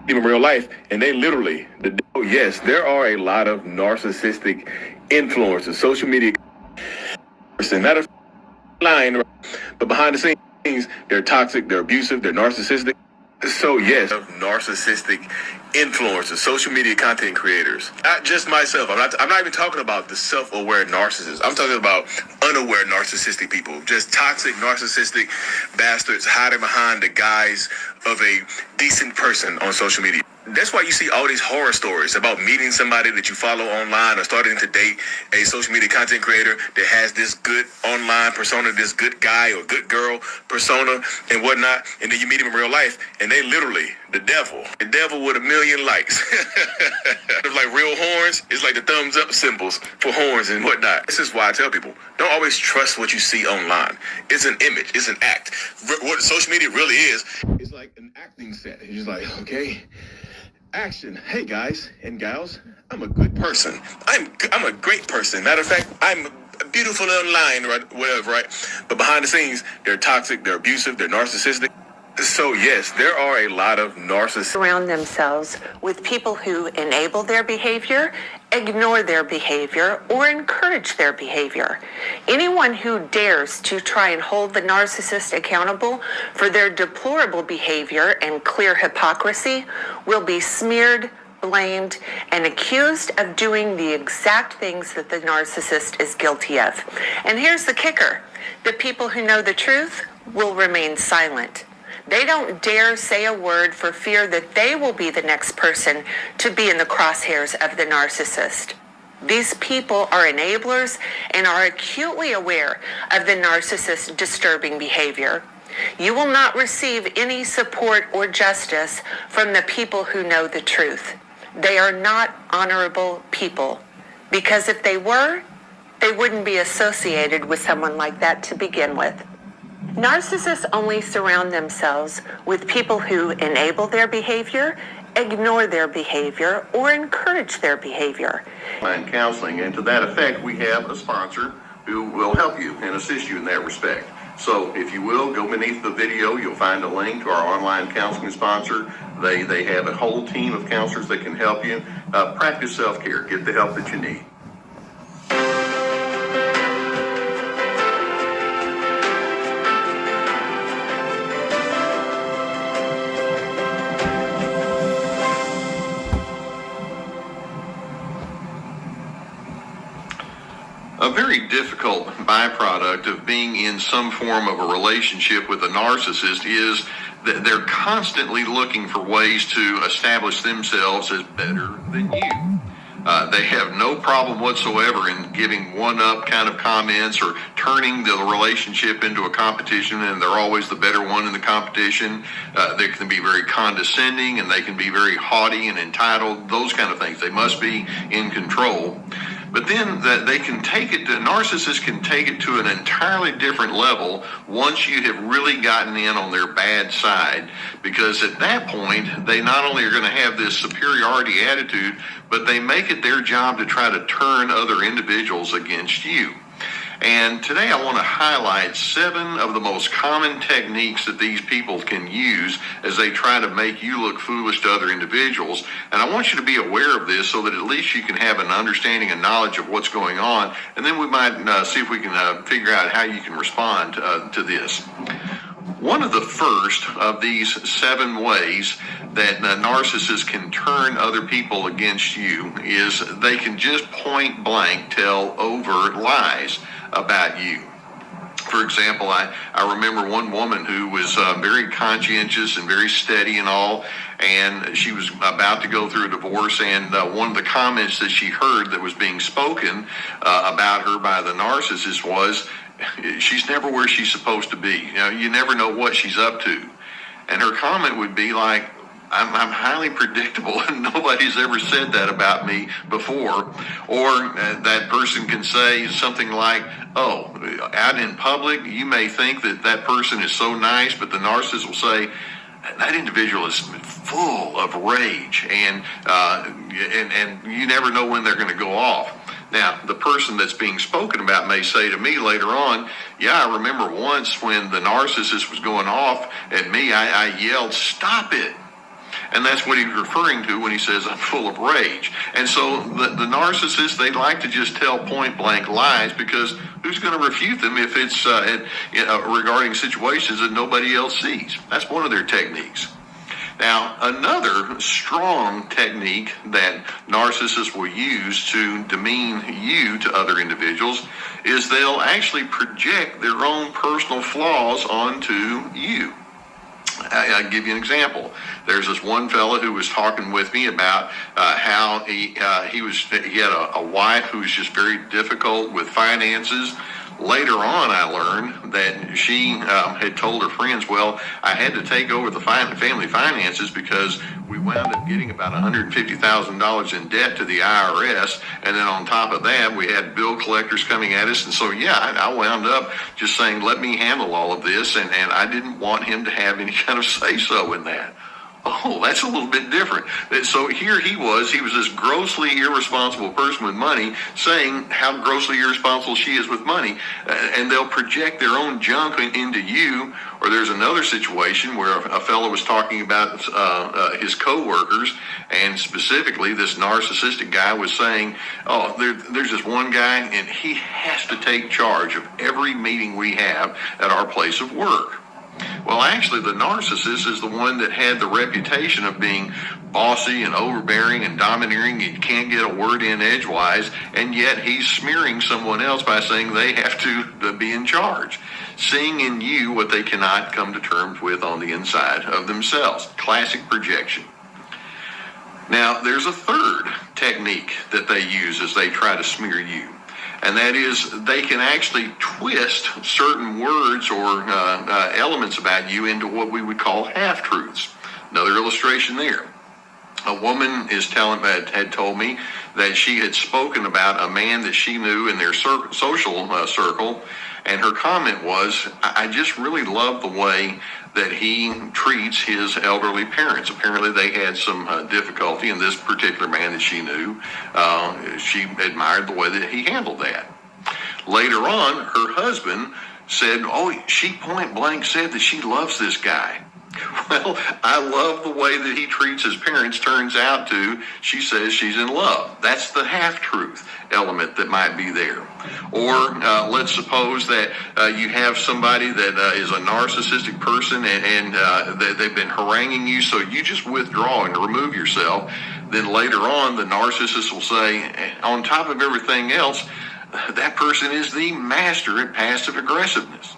even real life, and they literally, yes, there are a lot of narcissistic influencers, social media, not a line, but behind the scenes, they're toxic, they're abusive, they're narcissistic. So yes, narcissistic influencers, social media content creators. Not just myself. I'm not even talking about the self-aware narcissists. I'm talking about unaware narcissistic people. Just toxic narcissistic bastards hiding behind the guise of a decent person on social media. That's why you see all these horror stories about meeting somebody that you follow online or starting to date a social media content creator that has this good online persona, this good guy or good girl persona and whatnot. And then you meet him in real life and they literally, the devil with a million likes. It's like real horns. It's like the thumbs up symbols for horns and whatnot. This is why I tell people, don't always trust what you see online. It's an image. It's an act. What social media really is like an acting set. It's just like, okay, action. Hey guys and gals, I'm a good person. I'm a great person. Matter of fact, I'm beautiful online, right? Whatever, right? But behind the scenes, they're toxic, they're abusive, they're narcissistic. So yes, there are a lot of narcissists surround themselves with people who enable their behavior, ignore their behavior, or encourage their behavior. Anyone who dares to try and hold the narcissist accountable for their deplorable behavior and clear hypocrisy will be smeared, blamed, and accused of doing the exact things that the narcissist is guilty of. And here's the kicker. The people who know the truth will remain silent. They don't dare say a word for fear that they will be the next person to be in the crosshairs of the narcissist. These people are enablers and are acutely aware of the narcissist's disturbing behavior. You will not receive any support or justice from the people who know the truth. They are not honorable people, because if they were, they wouldn't be associated with someone like that to begin with. Narcissists only surround themselves with people who enable their behavior, ignore their behavior, or encourage their behavior. And counseling, and to that effect, we have a sponsor who will help you and assist you in that respect. So if you will, go beneath the video, you'll find a link to our online counseling sponsor. They have a whole team of counselors that can help you. Practice self-care. Get the help that you need. A very difficult byproduct of being in some form of a relationship with a narcissist is that they're constantly looking for ways to establish themselves as better than you. They have no problem whatsoever in giving one-up kind of comments or turning the relationship into a competition, and they're always the better one in the competition. They can be very condescending, and they can be very haughty and entitled, those kind of things. They must be in control. But then they can take it, the narcissist can take it to an entirely different level once you have really gotten in on their bad side, because at that point, they not only are going to have this superiority attitude, but they make it their job to try to turn other individuals against you. And today I want to highlight 7 of the most common techniques that these people can use as they try to make you look foolish to other individuals. And I want you to be aware of this so that at least you can have an understanding and knowledge of what's going on. And then we might see if we can figure out how you can respond to this. One of the first of these 7 ways that narcissists can turn other people against you is they can just point blank tell overt lies about you. For example, I remember one woman who was very conscientious and very steady and all, and she was about to go through a divorce, and one of the comments that she heard that was being spoken about her by the narcissist was, she's never where she's supposed to be. You never know what she's up to. And her comment would be like, I'm highly predictable and nobody's ever said that about me before. Or that person can say something like, oh, out in public, you may think that that person is so nice, but the narcissist will say, that individual is full of rage, and you never know when they're going to go off. Now, the person that's being spoken about may say to me later on, yeah, I remember once when the narcissist was going off at me, I yelled, stop it. And that's what he's referring to when he says, I'm full of rage. And so the narcissists, they like to just tell point blank lies, because who's going to refute them if it's regarding situations that nobody else sees? That's one of their techniques. Now, another strong technique that narcissists will use to demean you to other individuals is they'll actually project their own personal flaws onto you. I'll give you an example. There's this one fellow who was talking with me about how he had a wife who was just very difficult with finances. Later on, I learned that she had told her friends, well, I had to take over the family finances because we wound up getting about $150,000 in debt to the IRS. And then on top of that, we had bill collectors coming at us. And so, I wound up just saying, let me handle all of this. And I didn't want him to have any kind of say-so in that. Oh, that's a little bit different. So here he was this grossly irresponsible person with money saying how grossly irresponsible she is with money. And they'll project their own junk into you. Or there's another situation where a fellow was talking about his coworkers, and specifically this narcissistic guy was saying, oh, there's this one guy, and he has to take charge of every meeting we have at our place of work. Well, actually, the narcissist is the one that had the reputation of being bossy and overbearing and domineering. You can't get a word in edgewise, and yet he's smearing someone else by saying they have to be in charge, seeing in you what they cannot come to terms with on the inside of themselves. Classic projection. Now, there's a third technique that they use as they try to smear you. And that is, they can actually twist certain words or elements about you into what we would call half-truths. Another illustration there. A woman had told me that she had spoken about a man that she knew in their social circle, and her comment was, I just really love the way that he treats his elderly parents. Apparently they had some difficulty, and this particular man that she knew, she admired the way that he handled that. Later on, her husband said, she point blank said that she loves this guy. Well, I love the way that he treats his parents. Turns out she says she's in love. That's the half-truth element that might be there. Or let's suppose that you have somebody that is a narcissistic person and they've been haranguing you, so you just withdraw and remove yourself. Then later on, the narcissist will say, on top of everything else, that person is the master at passive aggressiveness.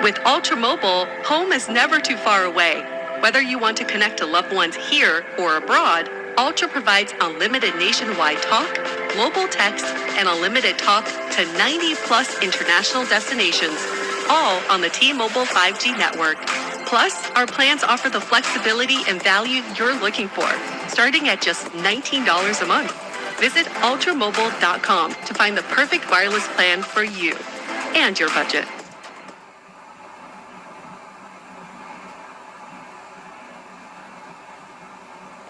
With Ultra Mobile, home is never too far away. Whether you want to connect to loved ones here or abroad, Ultra provides unlimited nationwide talk, global text, and unlimited talk to 90-plus international destinations, all on the T-Mobile 5G network. Plus, our plans offer the flexibility and value you're looking for, starting at just $19 a month. Visit ultramobile.com to find the perfect wireless plan for you and your budget.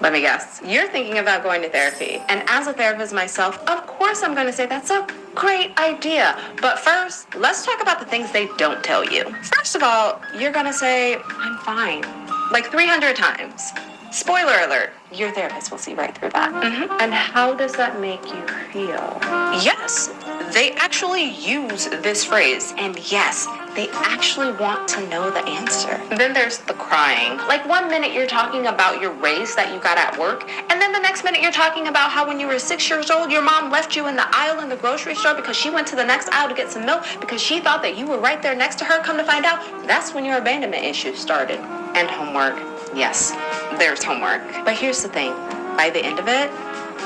Let me guess. You're thinking about going to therapy. And as a therapist myself, of course I'm going to say that's a great idea. But first, let's talk about the things they don't tell you. First of all, you're going to say, I'm fine, like 300 times. Spoiler alert, your therapist will see right through that. Mm-hmm. And how does that make you feel? Yes, they actually use this phrase. And yes, they actually want to know the answer. Then there's the crying. Like 1 minute you're talking about your raise that you got at work, and then the next minute you're talking about how when you were 6 years old, your mom left you in the aisle in the grocery store because she went to the next aisle to get some milk because she thought that you were right there next to her. Come to find out, that's when your abandonment issues started. And homework. Yes, there's homework. But here's the thing. By the end of it,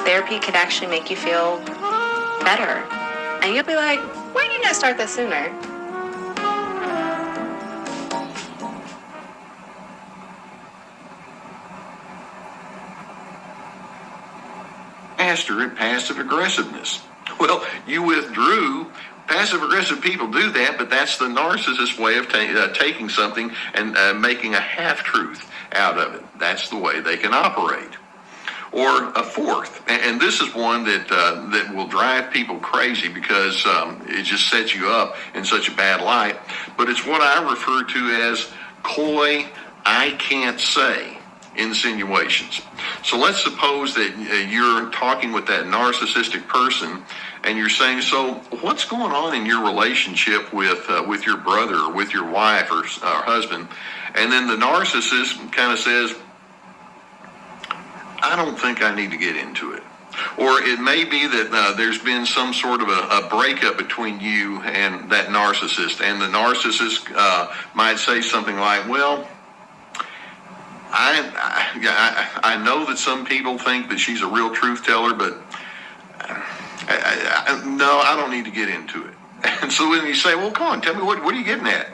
therapy could actually make you feel better. And you'll be like, why didn't I start this sooner? Master at passive aggressiveness. Well, you withdrew. Passive aggressive people do that, but that's the narcissist way of taking something and making a half-truth out of it. That's the way they can operate. Or a fourth, and this is one that will drive people crazy because it just sets you up in such a bad light, but it's what I refer to as coy, I can't say insinuations. So let's suppose that you're talking with that narcissistic person and you're saying, so what's going on in your relationship with your brother or with your wife or husband? And then the narcissist kind of says, I don't think I need to get into it. Or it may be that there's been some sort of a breakup between you and that narcissist, and the narcissist might say something like, well, I know that some people think that she's a real truth teller, but no, I don't need to get into it. And so when you say, well, come on, tell me, what are you getting at?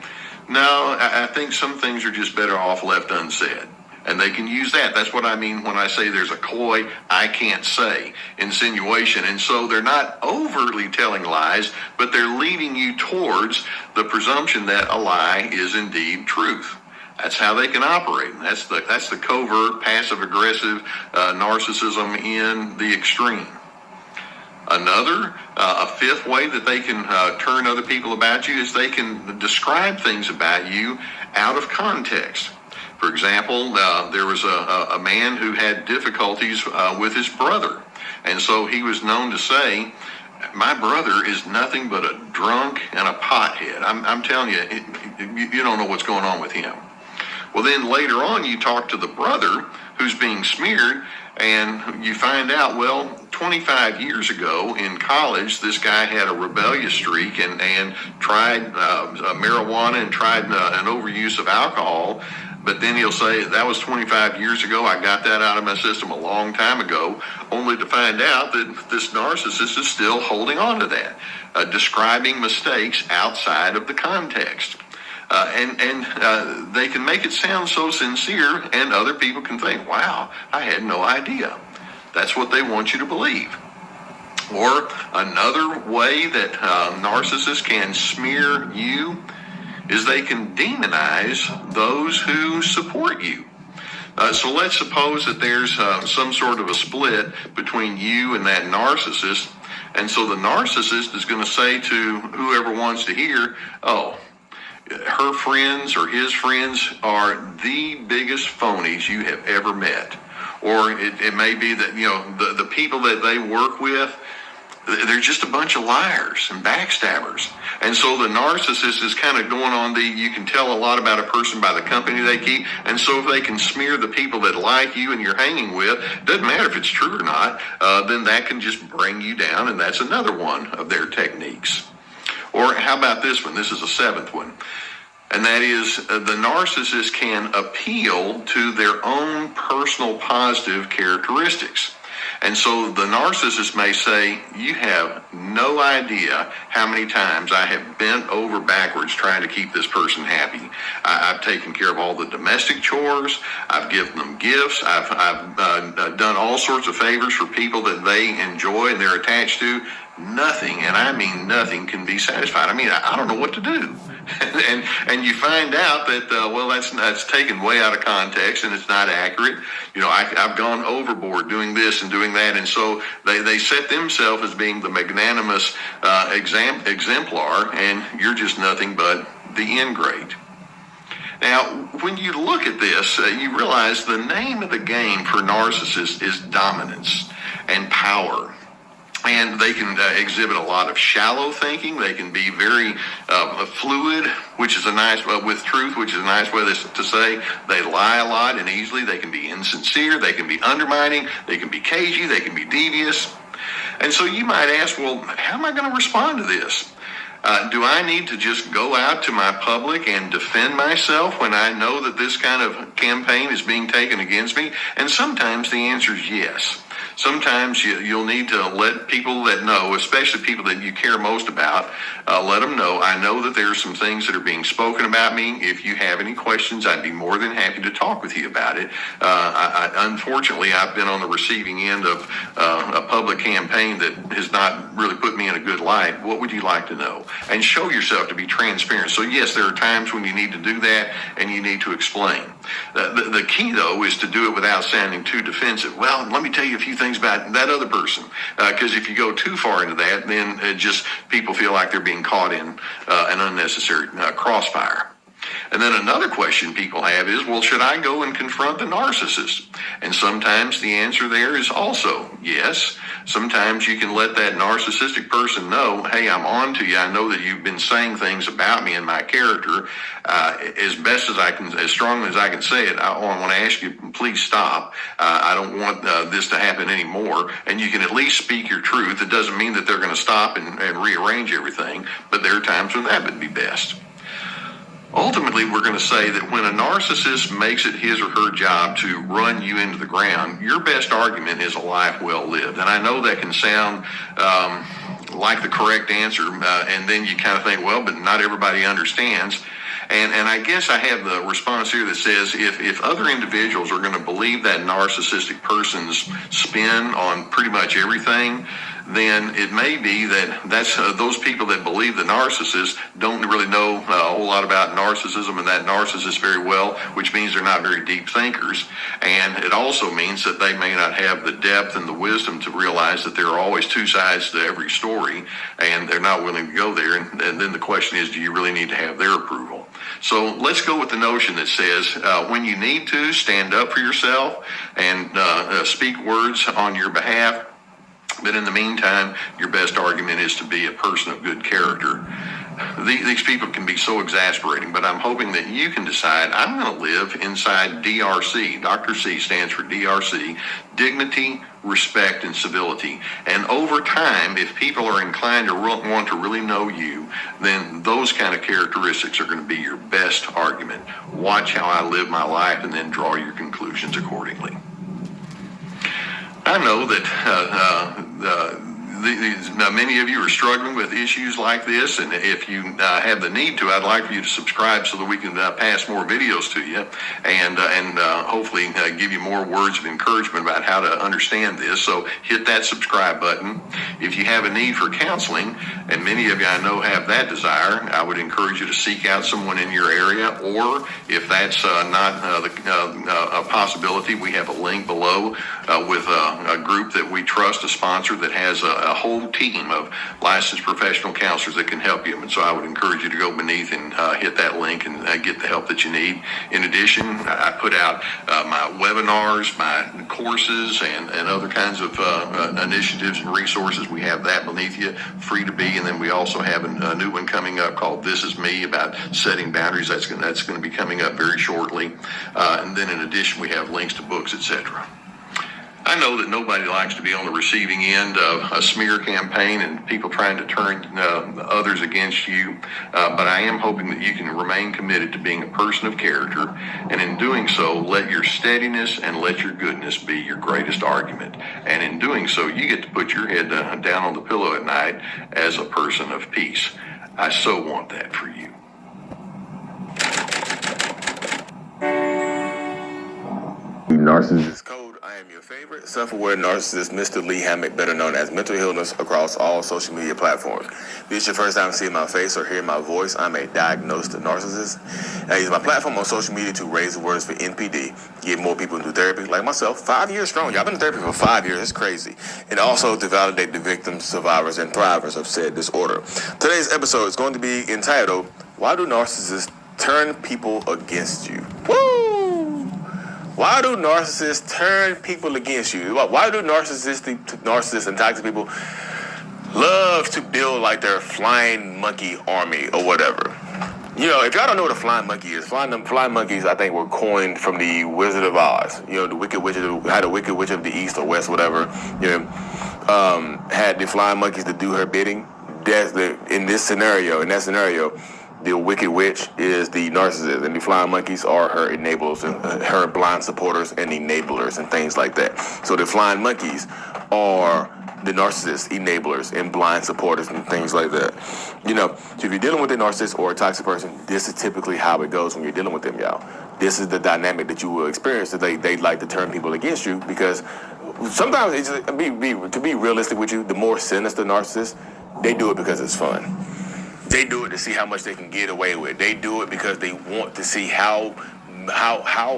No, I think some things are just better off left unsaid. And they can use that. That's what I mean when I say there's a coy, I can't say insinuation. And so they're not overtly telling lies, but they're leading you towards the presumption that a lie is indeed truth. That's how they can operate. And that's the covert, passive-aggressive narcissism in the extreme. Another, a fifth way that they can turn other people about you is they can describe things about you out of context. For example, there was a man who had difficulties with his brother. And so he was known to say, my brother is nothing but a drunk and a pothead. I'm telling you, you don't know what's going on with him. Well, then later on, you talk to the brother who's being smeared, and you find out, well, 25 years ago in college, this guy had a rebellious streak and tried marijuana and tried an overuse of alcohol. But then he'll say, that was 25 years ago. I got that out of my system a long time ago, only to find out that this narcissist is still holding on to that, describing mistakes outside of the context. And they can make it sound so sincere, and other people can think, wow, I had no idea. That's what they want you to believe. Or another way that narcissists can smear you is they can demonize those who support you. So let's suppose that there's some sort of a split between you and that narcissist, and so the narcissist is going to say to whoever wants to hear, oh, her friends or his friends are the biggest phonies you have ever met. Or it may be that, the people that they work with, they're just a bunch of liars and backstabbers. And so the narcissist is kind of going on you can tell a lot about a person by the company they keep. And so if they can smear the people that like you and you're hanging with, doesn't matter if it's true or not, then that can just bring you down. And that's another one of their techniques. Or how about this one? This is a seventh one. And that is the narcissist can appeal to their own personal positive characteristics. And so the narcissist may say, you have no idea how many times I have bent over backwards trying to keep this person happy. I've taken care of all the domestic chores. I've given them gifts. I've done all sorts of favors for people that they enjoy and they're attached to. Nothing, and I mean nothing, can be satisfied. I mean, I don't know what to do. and you find out that, well, that's taken way out of context and it's not accurate. I've gone overboard doing this and doing that. And so they set themselves as being the magnanimous exemplar, and you're just nothing but the ingrate. Now, when you look at this, you realize the name of the game for narcissists is dominance and power. And they can exhibit a lot of shallow thinking. They can be very fluid, which is a nice, with truth, which is a nice way to say. They lie a lot and easily. They can be insincere. They can be undermining. They can be cagey. They can be devious. And so you might ask, well, how am I going to respond to this? Do I need to just go out to my public and defend myself when I know that this kind of campaign is being taken against me? And sometimes the answer is yes. Sometimes you'll need to let people that know, especially people that you care most about, let them know. I know that there are some things that are being spoken about me. If you have any questions, I'd be more than happy to talk with you about it. Unfortunately, I've been on the receiving end of a public campaign that has not really put me in a good light. What would you like to know? And show yourself to be transparent. So yes, there are times when you need to do that and you need to explain. The key, though, is to do it without sounding too defensive. Well, let me tell you a few things about that other person, because if you go too far into that, then just people feel like they're being caught in an unnecessary crossfire. And then another question people have is, well, should I go and confront the narcissist? And sometimes the answer there is also yes. Sometimes you can let that narcissistic person know, hey, I'm on to you. I know that you've been saying things about me and my character. As best as I can, as strongly as I can say it, I want to ask you, please stop. I don't want this to happen anymore. And you can at least speak your truth. It doesn't mean that they're going to stop and rearrange everything, but there are times when that would be best. Ultimately, we're going to say that when a narcissist makes it his or her job to run you into the ground, your best argument is a life well lived. And I know that can sound like the correct answer, and then you kind of think, well, but not everybody understands. And I guess I have the response here that says if other individuals are going to believe that narcissistic person's spin on pretty much everything, then it may be that that's those people that believe the narcissist don't really know a whole lot about narcissism and that narcissist very well, which means they're not very deep thinkers. And it also means that they may not have the depth and the wisdom to realize that there are always two sides to every story, and they're not willing to go there. And then the question is, do you really need to have their approval? So let's go with the notion that says when you need to, stand up for yourself and speak words on your behalf. But in the meantime, your best argument is to be a person of good character. These people can be so exasperating, but I'm hoping that you can decide, I'm going to live inside DRC. Dr. C stands for DRC, dignity, respect, and civility. And over time, if people are inclined to want to really know you, then those kind of characteristics are going to be your best argument. Watch how I live my life and then draw your conclusions accordingly. I know that many of you are struggling with issues like this, and if you have the need to, I'd like for you to subscribe so that we can pass more videos to you and hopefully give you more words of encouragement about how to understand this. So hit that subscribe button. If you have a need for counseling, and many of you I know have that desire, I would encourage you to seek out someone in your area, or if that's not a possibility, we have a link below with a group that we trust, a sponsor that has a whole team of licensed professional counselors that can help you. And so I would encourage you to go beneath and hit that link and get the help that you need. In addition, I put out my webinars, my courses, and other kinds of initiatives and resources. We have that beneath you, free to be. And then we also have a new one coming up called This Is Me, about setting boundaries. That's going to be coming up very shortly. And then in addition, we have links to books, etc. I know that nobody likes to be on the receiving end of a smear campaign and people trying to turn others against you, but I am hoping that you can remain committed to being a person of character, and in doing so, let your steadiness and let your goodness be your greatest argument. And in doing so, you get to put your head down on the pillow at night as a person of peace. I so want that for you. Narcissist Code. I am your favorite self-aware narcissist, Mr. Lee Hammock, better known as Mental Illness, across all social media platforms. If this is your first time seeing my face or hearing my voice, I'm a diagnosed narcissist. I use my platform on social media to raise awareness for NPD, get more people into therapy, like myself, 5 years strong. Y'all been in therapy for 5 years. It's crazy. And also to validate the victims, survivors, and thrivers of said disorder. Today's episode is going to be entitled, Why Do Narcissists Turn People Against You? Woo! Why do narcissists turn people against you? Why do narcissists and toxic people love to build like their flying monkey army or whatever? You know, if y'all don't know what a flying monkey is, flying monkeys, I think, were coined from the Wizard of Oz. You know, the Wicked Witch of the East or West, whatever. You know, had the flying monkeys to do her bidding. In that scenario, the Wicked Witch is the narcissist, and the flying monkeys are her enablers, and her blind supporters and enablers and things like that. So the flying monkeys are the narcissist enablers and blind supporters and things like that. You know, so if you're dealing with a narcissist or a toxic person, this is typically how it goes when you're dealing with them, y'all. This is the dynamic that you will experience, that they like to turn people against you, because sometimes, to be realistic with you, the more sinister narcissists, they do it because it's fun. They do it to see how much they can get away with. They do it because they want to see how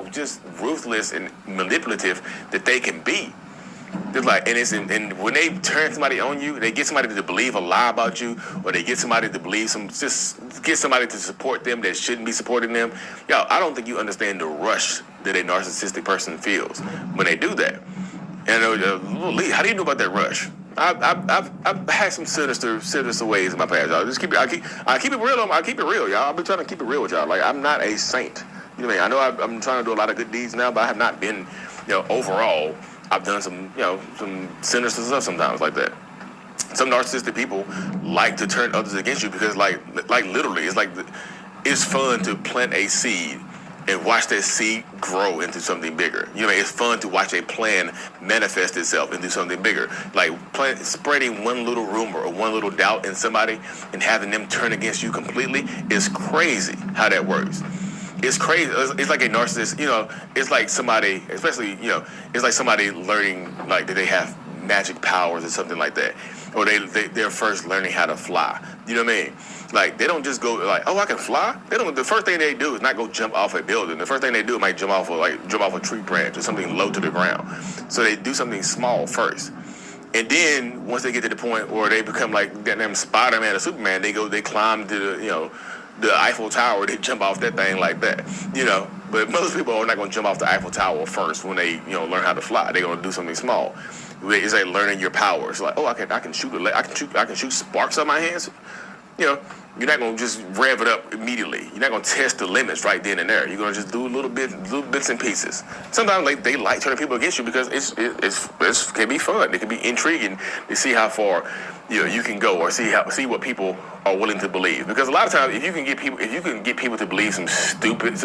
just ruthless and manipulative that they can be. It's like, and when they turn somebody on you, they get somebody to believe a lie about you, or they get somebody to believe get somebody to support them that shouldn't be supporting them. Yo, I don't think you understand the rush that a narcissistic person feels when they do that. And Lee, how do you know about that rush? I've had some sinister ways in my past, y'all. Just I keep it real. I keep it real, y'all. I've been trying to keep it real with y'all. Like, I'm not a saint. You know what I mean? I know I'm trying to do a lot of good deeds now, but I have not been, overall. I've done some sinister stuff sometimes like that. Some narcissistic people like to turn others against you because, like literally, it's fun to plant a seed and watch that seed grow into something bigger. It's fun to watch a plan manifest itself into something bigger. Like spreading one little rumor or one little doubt in somebody and having them turn against you completely is crazy how that works. It's crazy. It's like a narcissist, it's like somebody, especially, it's like somebody learning, like, that they have magic powers or something like that. Or they're first learning how to fly. You know what I mean? Like, they don't just go like, oh, I can fly? The first thing they do is not go jump off a building. The first thing they do might jump off a tree branch or something low to the ground. So they do something small first. And then once they get to the point where they become like them Spider-Man or Superman, they climb to the Eiffel Tower, they jump off that thing like that, But most people are not going to jump off the Eiffel Tower first when they, learn how to fly. They're going to do something small. It's like learning your powers. Like, oh, I can shoot sparks on my hands. You're not going to just rev it up immediately. You're not going to test the limits right then and there. You're going to just do little bits and pieces. Sometimes they like turning people against you because it can be fun. It can be intriguing to see how far you can go, or see what people are willing to believe. Because a lot of times, if you can get people to believe some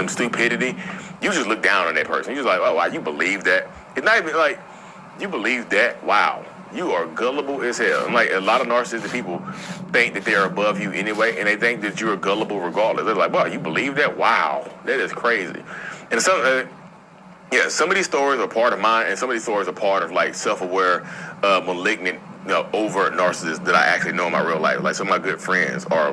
stupidity, you just look down on that person. You're just like, oh, wow, you believe that? It's not even like you believe that. Wow. You are gullible as hell. I'm like, a lot of narcissistic people think that they're above you anyway, and they think that you're gullible regardless. They're like, wow, you believe that? Wow, that is crazy. And some of these stories are part of mine, and some of these stories are part of like self-aware, malignant, overt narcissists that I actually know in my real life. Like, some of my good friends are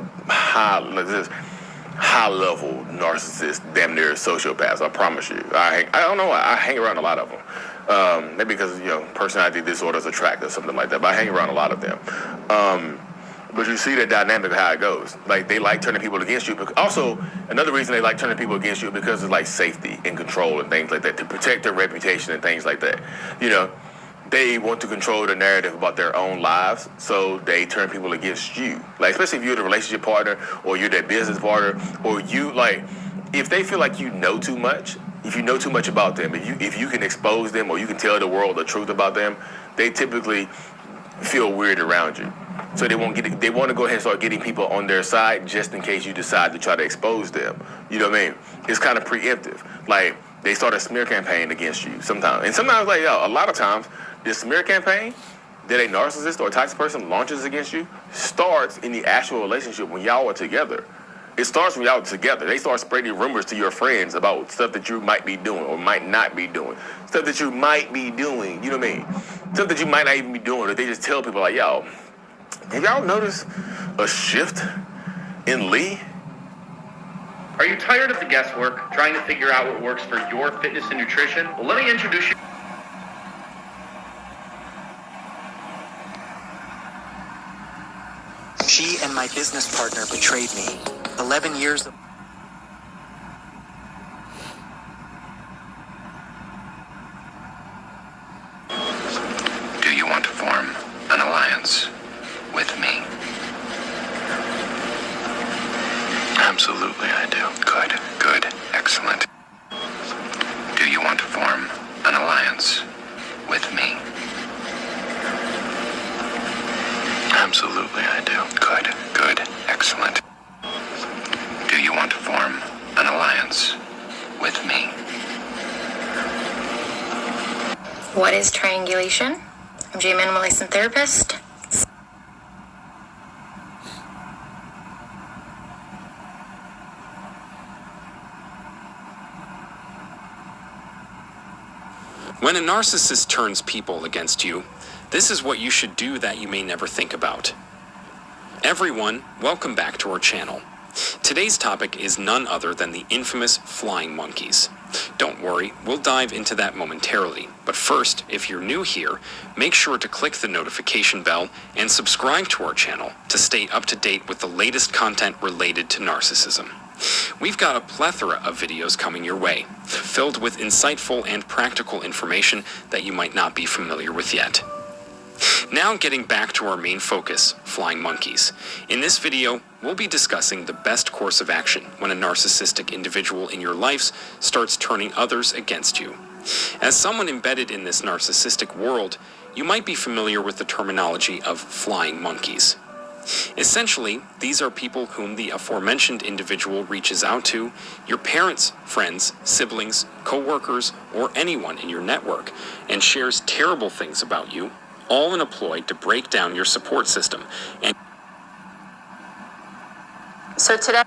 high-level narcissists, damn near sociopaths. I promise you. I don't know why. I hang around a lot of them. Maybe because, personality disorders attract or something like that, but I hang around a lot of them. But you see the dynamic of how it goes. Like, they like turning people against you. But also, another reason they like turning people against you because it's like safety and control and things like that, to protect their reputation and things like that. They want to control the narrative about their own lives, so they turn people against you. Like, especially if you're the relationship partner, or you're their business partner, or if they feel like you know too much, if you know too much about them, if you can expose them or you can tell the world the truth about them, they typically feel weird around you. So they want to go ahead and start getting people on their side just in case you decide to try to expose them. You know what I mean? It's kind of preemptive. Like, they start a smear campaign against you sometimes. And sometimes, a lot of times, this smear campaign that a narcissist or a toxic person launches against you starts in the actual relationship when y'all are together. It starts when y'all are together. They start spreading rumors to your friends about stuff that you might be doing or might not be doing. Stuff that you might be doing, you know what I mean? Stuff that you might not even be doing. Or they just tell people like, yo, have y'all noticed a shift in Lee? Are you tired of the guesswork, trying to figure out what works for your fitness and nutrition? Well, let me introduce you. She and my business partner betrayed me. 11 years of... Do you want to form an alliance with me? Absolutely, I do. Good, excellent. Do you want to form an alliance with me? Absolutely, I do. Good, excellent. Do you want to form an alliance with me? What is triangulation? I'm J-Man, I'm a licensed therapist. When a narcissist turns people against you, this is what you should do that you may never think about. Everyone, welcome back to our channel. Today's topic is none other than the infamous flying monkeys. Don't worry, we'll dive into that momentarily. But first, if you're new here, make sure to click the notification bell and subscribe to our channel to stay up to date with the latest content related to narcissism. We've got a plethora of videos coming your way, filled with insightful and practical information that you might not be familiar with yet. Now getting back to our main focus, flying monkeys. In this video, we'll be discussing the best course of action when a narcissistic individual in your life starts turning others against you. As someone embedded in this narcissistic world, you might be familiar with the terminology of flying monkeys. Essentially, these are people whom the aforementioned individual reaches out to, your parents, friends, siblings, co-workers, or anyone in your network, and shares terrible things about you, all in a ploy to break down your support system. And So today,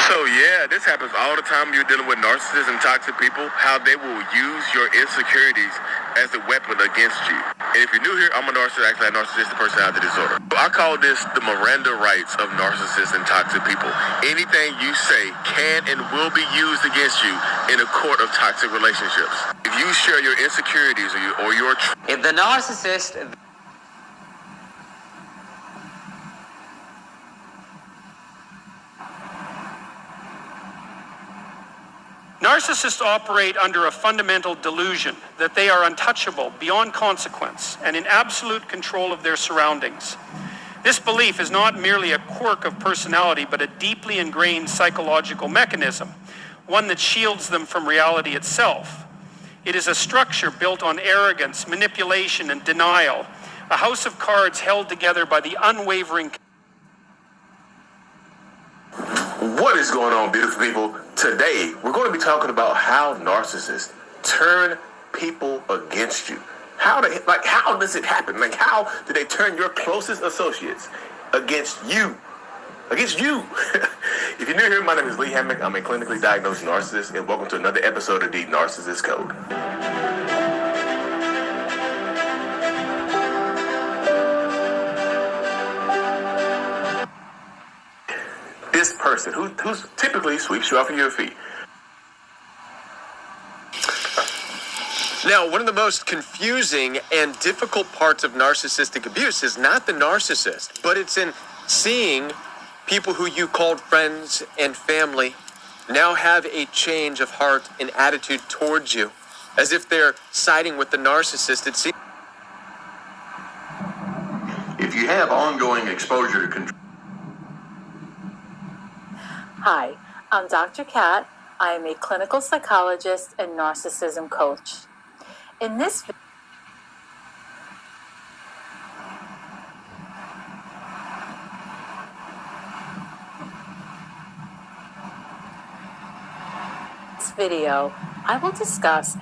So yeah, this happens all the time. You're dealing with narcissists and toxic people, how they will use your insecurities as a weapon against you. And if you're new here, I'm a narcissist, actually a narcissistic personality disorder. I call this the Miranda rights of narcissists and toxic people. Anything you say can and will be used against you in a court of toxic relationships. If you share your insecurities or your If the narcissist Narcissists operate under a fundamental delusion that they are untouchable, beyond consequence, and in absolute control of their surroundings. This belief is not merely a quirk of personality, but a deeply ingrained psychological mechanism, one that shields them from reality itself. It is a structure built on arrogance, manipulation, and denial, a house of cards held together by the unwavering. What is going on, beautiful people? Today, we're going to be talking about how narcissists turn people against you. How does it happen? How do they turn your closest associates against you? Against you. If you're new here, my name is Lee Hammock. I'm a clinically diagnosed narcissist, and welcome to another episode of the Narcissist Code. This person who typically sweeps you off of your feet. Now, one of the most confusing and difficult parts of narcissistic abuse is not the narcissist, but it's in seeing people who you called friends and family now have a change of heart and attitude towards you, as if they're siding with the narcissist. It seems. If you have ongoing exposure to control. Hi, I'm Dr. Kat. I am a clinical psychologist and narcissism coach. In this video, I will discuss